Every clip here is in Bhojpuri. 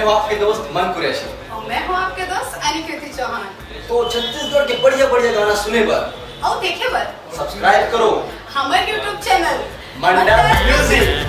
हूँ आपके दोस्त मन कुरैशी। और मैं हूँ आपके दोस्त अनिकेत चौहान। तो छत्तीसगढ़ के बढ़िया बढ़िया गाना सुने बर और देखे बर सब्सक्राइब करो हमारे YouTube चैनल मंडा म्यूजिक।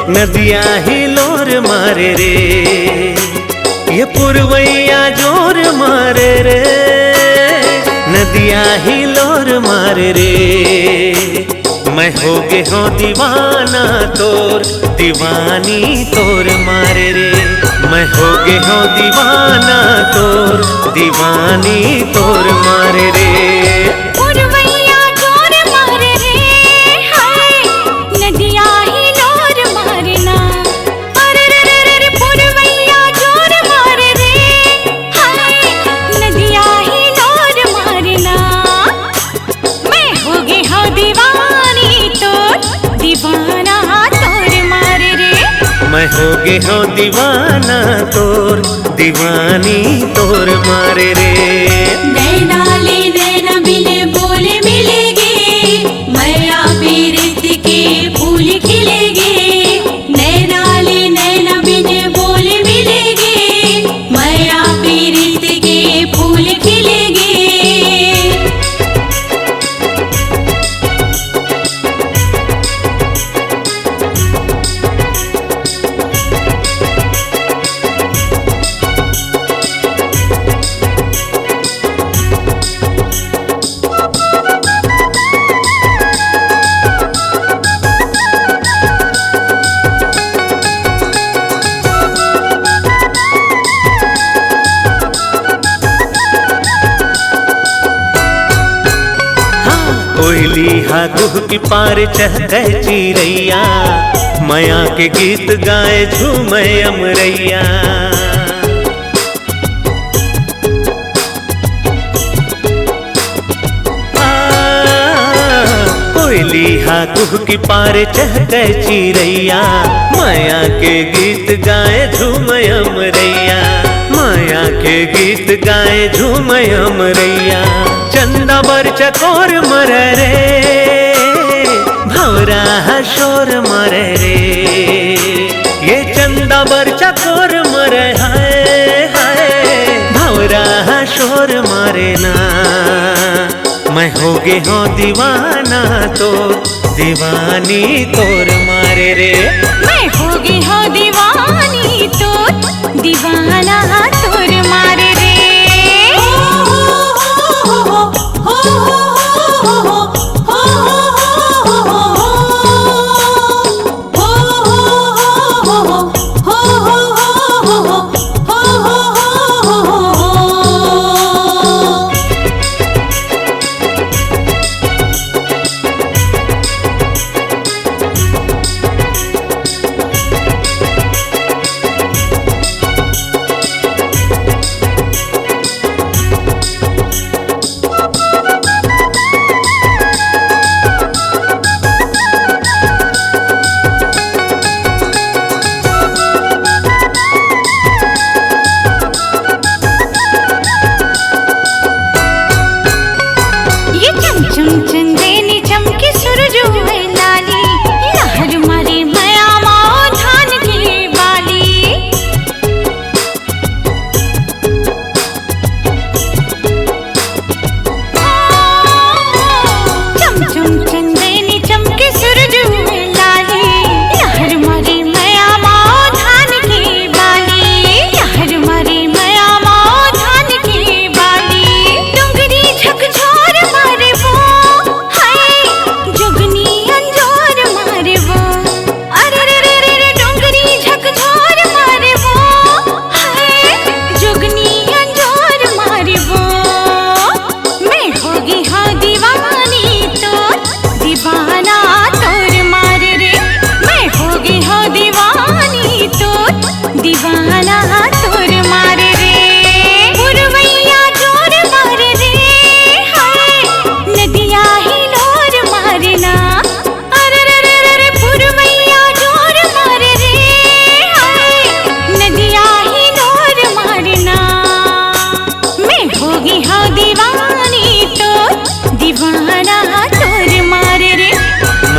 नदिया ही लोर मारे रे, ये पुरवैया जोर मारे रे, नदिया ही लोर मारे रे। मैं हो गे हो दीवाना तोर, दीवानी तोर मारे रे। मैं हो गे हो दीवाना तोर, दीवानी तोर मारे रे। मैं हो गे हो दीवाना तोर, दीवानी तोर मारे रे। नैना ले नैना मिले बोले मिलेगे, मैया पीरित के फूल खिलेगे। नैना ले नैना मिले बोले मिलेगे, मैया पीरित के फूल खिलेगे। कोयली हा गुह की पार चहके चिरैया, माया के गीत गाए झूमे अमरैया। कोयली हा गुह की पार चहके चिरैया, माया के गीत गाए झूमे अमरैया। माया के गीत गाए झूमे अमरैया। चंदा बर चकोर मरे रे, भौरा शोर मरे रे। ये चंदा बर चकोर मरे हाय हाय, भौरा शोर मरे ना। मैं हो गे हो दीवाना तो, दीवानी तोर मारे रे। मैं हो गे हो दीवानी तो, दीवाना तोर मारे रे।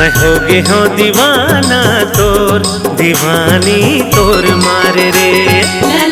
मैं हो गे हो दीवाना तोर, दीवानी तोर मारे रे।